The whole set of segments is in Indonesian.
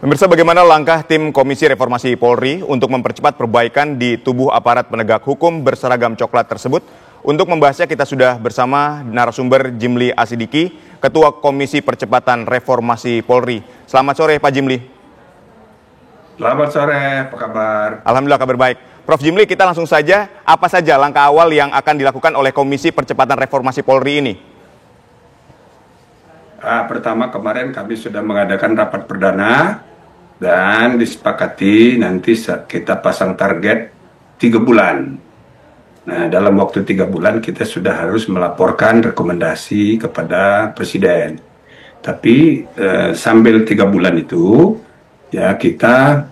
Pemirsa, bagaimana langkah tim Komisi Reformasi Polri untuk mempercepat perbaikan di tubuh aparat penegak hukum berseragam coklat tersebut? Untuk membahasnya kita sudah bersama narasumber Jimli Asidiki, Ketua Komisi Percepatan Reformasi Polri. Selamat sore Pak Jimli. Selamat sore, apa kabar? Alhamdulillah kabar baik. Prof Jimli, kita langsung saja, apa saja langkah awal yang akan dilakukan oleh Komisi Percepatan Reformasi Polri ini? Pertama, kemarin kami sudah mengadakan rapat perdana dan disepakati nanti kita pasang target 3 bulan. Nah, dalam waktu 3 bulan kita sudah harus melaporkan rekomendasi kepada Presiden. Tapi sambil 3 bulan itu, ya kita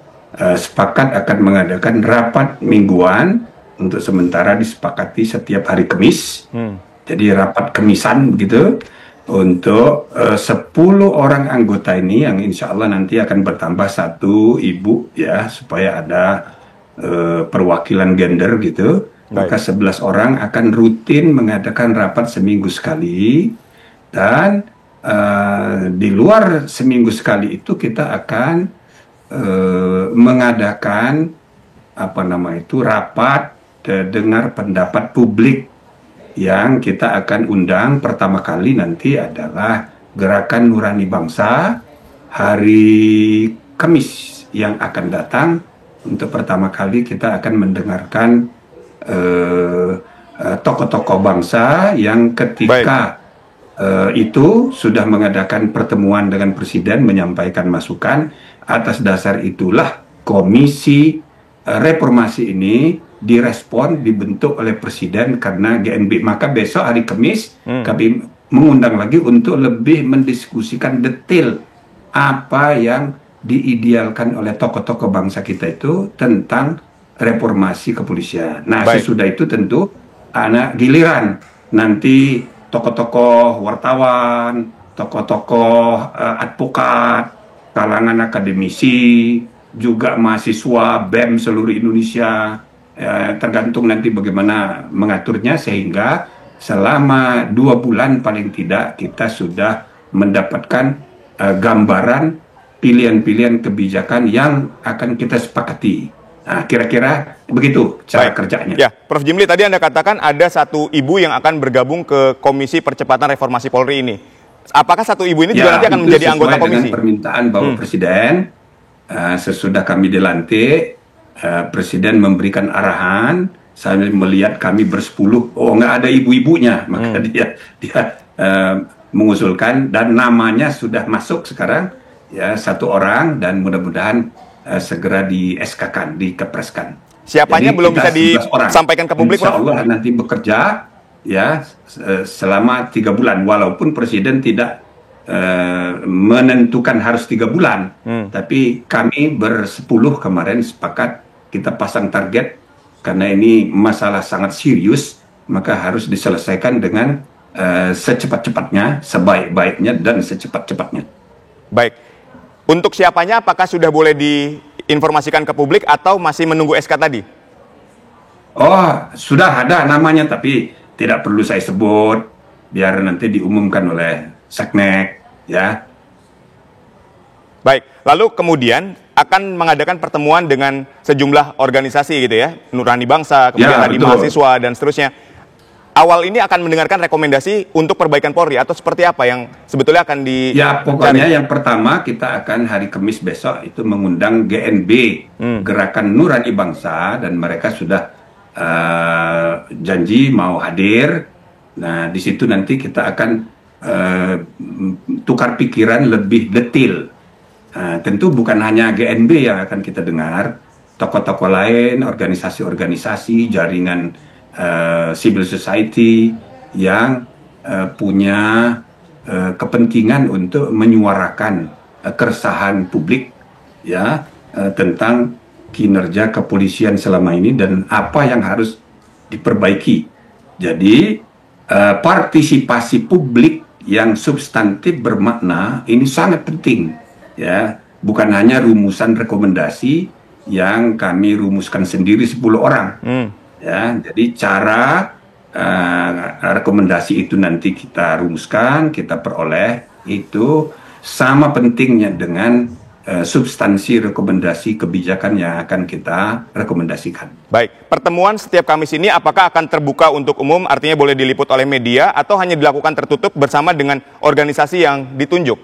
sepakat akan mengadakan rapat mingguan untuk sementara disepakati setiap hari Kamis. Jadi rapat Kemisan begitu. Untuk 10 orang anggota ini yang insya Allah nanti akan bertambah 1 ibu ya, supaya ada perwakilan gender gitu. Maka 11 orang akan rutin mengadakan rapat seminggu sekali, dan di luar seminggu sekali itu kita akan mengadakan rapat dengar pendapat publik. Yang kita akan undang pertama kali nanti adalah Gerakan Nurani Bangsa hari Kamis yang akan datang. Untuk pertama kali kita akan mendengarkan tokoh-tokoh bangsa yang ketika itu sudah mengadakan pertemuan dengan Presiden menyampaikan masukan. Atas dasar itulah Komisi Reformasi ini direspon, dibentuk oleh Presiden karena GNB. Maka besok hari Kamis kami mengundang lagi untuk lebih mendiskusikan detail apa yang diidealkan oleh tokoh-tokoh bangsa kita itu tentang reformasi kepolisian. Nah, sesudah itu tentu anak giliran nanti tokoh-tokoh wartawan, tokoh-tokoh advokat, kalangan akademisi, juga mahasiswa BEM seluruh Indonesia. Tergantung nanti bagaimana mengaturnya, sehingga selama 2 bulan paling tidak kita sudah mendapatkan gambaran pilihan-pilihan kebijakan yang akan kita sepakati. Nah, kira-kira begitu cara kerjanya. Ya, Prof Jimli, tadi Anda katakan ada 1 ibu yang akan bergabung ke Komisi Percepatan Reformasi Polri ini. Apakah 1 ibu ini juga nanti akan menjadi anggota komisi? Dengan permintaan Bapak Presiden, sesudah kami dilantik, Presiden memberikan arahan. Saya melihat kami bersepuluh, nggak ada ibu-ibunya, maka dia mengusulkan, dan namanya sudah masuk sekarang ya 1 orang, dan mudah-mudahan segera di SK-kan, dikepreskan. Siapanya belum bisa disampaikan ke publik, Insya Allah nanti bekerja ya selama 3 bulan, walaupun Presiden tidak menentukan harus 3 bulan, tapi kami bersepuluh kemarin sepakat kita pasang target, karena ini masalah sangat serius, maka harus diselesaikan dengan secepat-cepatnya, sebaik-baiknya, dan secepat-cepatnya. Baik. Untuk siapanya, apakah sudah boleh diinformasikan ke publik atau masih menunggu SK tadi? Oh, sudah ada namanya, tapi tidak perlu saya sebut, biar nanti diumumkan oleh Seknek, ya. Baik, lalu kemudian akan mengadakan pertemuan dengan sejumlah organisasi gitu ya, Nurani Bangsa, kemudian tadi mahasiswa dan seterusnya. Awal ini akan mendengarkan rekomendasi untuk perbaikan Polri atau seperti apa yang sebetulnya akan di... Ya, pokoknya yang pertama kita akan hari Kamis besok itu mengundang GNB, Gerakan Nurani Bangsa, dan mereka sudah janji mau hadir. Nah, di situ nanti kita akan tukar pikiran lebih detail. Tentu bukan hanya GNB yang akan kita dengar, tokoh-tokoh lain, organisasi-organisasi, jaringan civil society yang punya kepentingan untuk menyuarakan keresahan publik ya tentang kinerja kepolisian selama ini dan apa yang harus diperbaiki. Jadi partisipasi publik yang substantif bermakna ini sangat penting. Ya, bukan hanya rumusan rekomendasi yang kami rumuskan sendiri 10 orang. Ya, jadi cara rekomendasi itu nanti kita rumuskan, kita peroleh, itu sama pentingnya dengan substansi rekomendasi kebijakan yang akan kita rekomendasikan. Baik, pertemuan setiap Kamis ini apakah akan terbuka untuk umum, artinya boleh diliput oleh media, atau hanya dilakukan tertutup bersama dengan organisasi yang ditunjuk?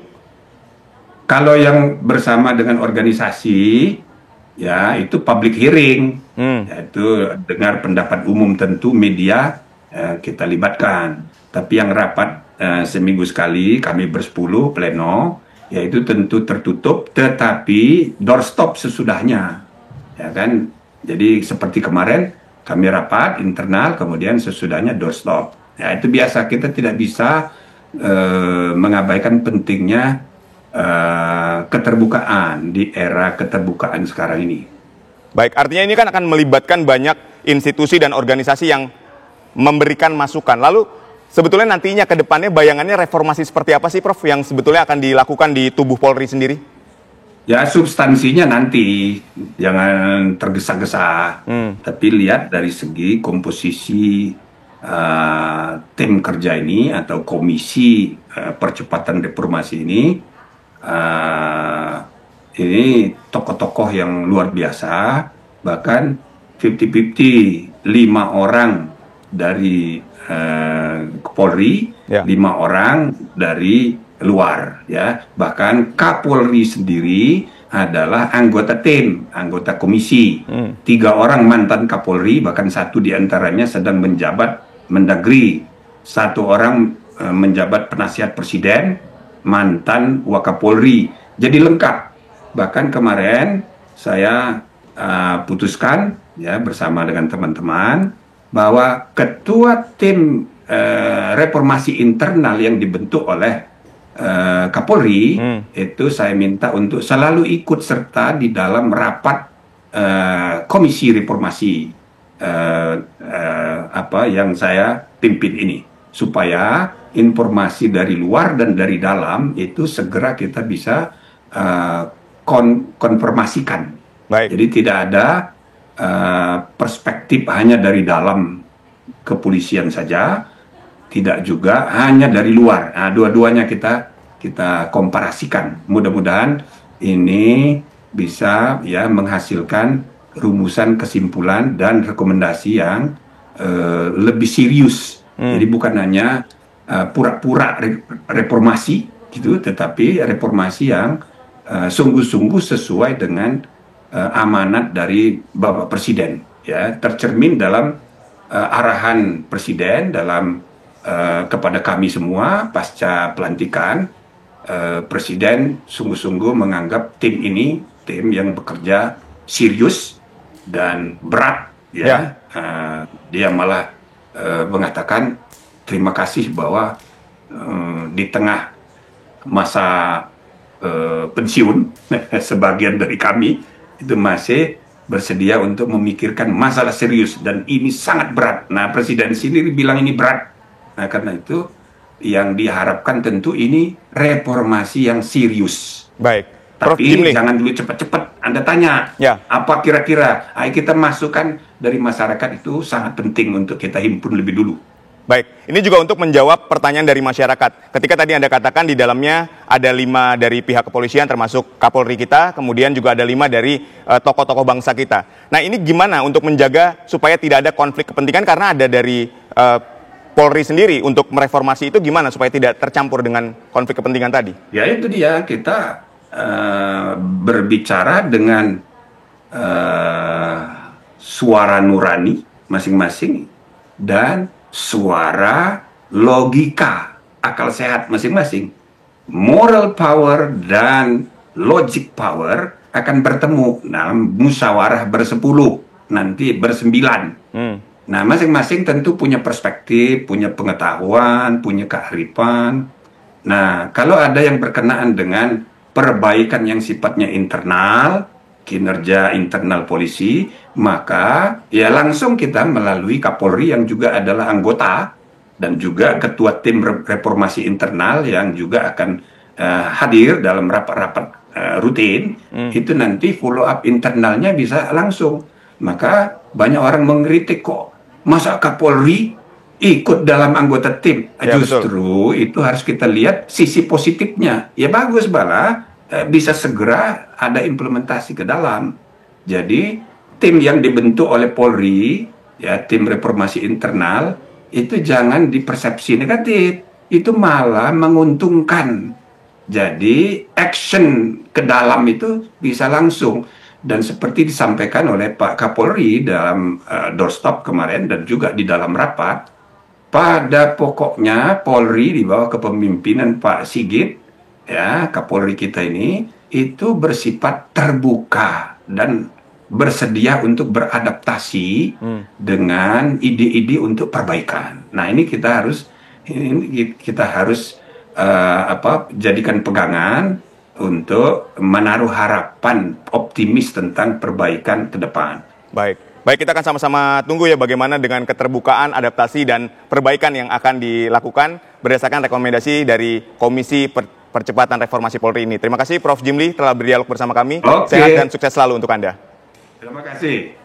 Kalau yang bersama dengan organisasi, ya itu public hearing, yaitu dengar pendapat umum, tentu media kita libatkan. Tapi yang rapat seminggu sekali, kami bersepuluh pleno, yaitu tentu tertutup, tetapi doorstop sesudahnya, ya kan? Jadi seperti kemarin kami rapat internal, kemudian sesudahnya doorstop. Ya itu biasa, kita tidak bisa mengabaikan pentingnya keterbukaan di era keterbukaan sekarang ini. Baik, artinya ini kan akan melibatkan banyak institusi dan organisasi yang memberikan masukan. Lalu sebetulnya nantinya ke depannya bayangannya reformasi seperti apa sih Prof yang sebetulnya akan dilakukan di tubuh Polri sendiri? Ya substansinya nanti, jangan tergesa-gesa, tapi lihat dari segi komposisi tim kerja ini atau komisi percepatan reformasi ini tokoh-tokoh yang luar biasa, bahkan 50-50, 5 orang dari Polri, 5 orang dari luar, ya. Bahkan Kapolri sendiri adalah anggota tim, anggota komisi. 3 orang mantan Kapolri, bahkan 1 diantaranya sedang menjabat Mendagri, 1 orang menjabat penasihat presiden, mantan Wakapolri. Jadi lengkap. Bahkan kemarin saya putuskan, ya, bersama dengan teman-teman, bahwa ketua tim reformasi internal yang dibentuk oleh Kapolri itu saya minta untuk selalu ikut serta di dalam rapat komisi reformasi yang saya pimpin ini, supaya informasi dari luar dan dari dalam itu segera kita bisa konfirmasikan. Baik. Jadi tidak ada perspektif hanya dari dalam kepolisian saja, tidak juga hanya dari luar. Nah, dua-duanya kita komparasikan. Mudah-mudahan ini bisa ya menghasilkan rumusan, kesimpulan dan rekomendasi yang lebih serius. Jadi bukan hanya pura-pura reformasi gitu, tetapi reformasi yang sungguh-sungguh sesuai dengan amanat dari Bapak Presiden, ya, tercermin dalam arahan Presiden dalam kepada kami semua pasca pelantikan. Presiden sungguh-sungguh menganggap tim ini tim yang bekerja serius dan berat, ya. Dia malah mengatakan terima kasih bahwa di tengah masa pensiun sebagian dari kami itu masih bersedia untuk memikirkan masalah serius, dan ini sangat berat. Nah, Presiden sendiri bilang ini berat. Nah, karena itu yang diharapkan tentu ini reformasi yang serius. Baik. Prof Tapi Jimli, jangan dulu cepat-cepat. Anda tanya, apa kira-kira? Ayo kita masukkan dari masyarakat, itu sangat penting untuk kita himpun lebih dulu. Baik, ini juga untuk menjawab pertanyaan dari masyarakat. Ketika tadi Anda katakan di dalamnya ada 5 dari pihak kepolisian termasuk Kapolri kita, kemudian juga ada 5 dari tokoh-tokoh bangsa kita. Nah, ini gimana untuk menjaga supaya tidak ada konflik kepentingan, karena ada dari Polri sendiri untuk mereformasi itu, gimana supaya tidak tercampur dengan konflik kepentingan tadi? Ya itu dia, kita berbicara dengan suara nurani masing-masing dan suara logika akal sehat masing-masing. Moral power dan logic power akan bertemu dalam musyawarah bersepuluh, nanti bersembilan. Nah, masing-masing tentu punya perspektif, punya pengetahuan, punya kearifan. Nah, kalau ada yang berkenaan dengan perbaikan yang sifatnya internal, kinerja internal polisi, maka ya langsung kita melalui Kapolri yang juga adalah anggota dan juga ketua tim reformasi internal yang juga akan hadir dalam rapat-rapat rutin, itu nanti follow up internalnya bisa langsung. Maka banyak orang mengkritik, kok masa Kapolri ikut dalam anggota tim? Ya, justru betul. Itu harus kita lihat sisi positifnya. Ya bagus, Bala. bisa segera ada implementasi ke dalam. Jadi tim yang dibentuk oleh Polri, ya tim reformasi internal, itu jangan dipersepsi negatif, itu malah menguntungkan. Jadi action ke dalam itu bisa langsung. Dan seperti disampaikan oleh Pak Kapolri dalam doorstop kemarin dan juga di dalam rapat, pada pokoknya Polri di bawah kepemimpinan Pak Sigit, ya Kapolri kita ini, itu bersifat terbuka dan bersedia untuk beradaptasi dengan ide-ide untuk perbaikan. Nah ini kita harus jadikan pegangan untuk menaruh harapan optimis tentang perbaikan ke depan. Baik, kita akan sama-sama tunggu ya bagaimana dengan keterbukaan, adaptasi, dan perbaikan yang akan dilakukan berdasarkan rekomendasi dari Komisi Percepatan Reformasi Polri ini. Terima kasih Prof. Jimli telah berdialog bersama kami. Sehat dan sukses selalu untuk Anda. Terima kasih.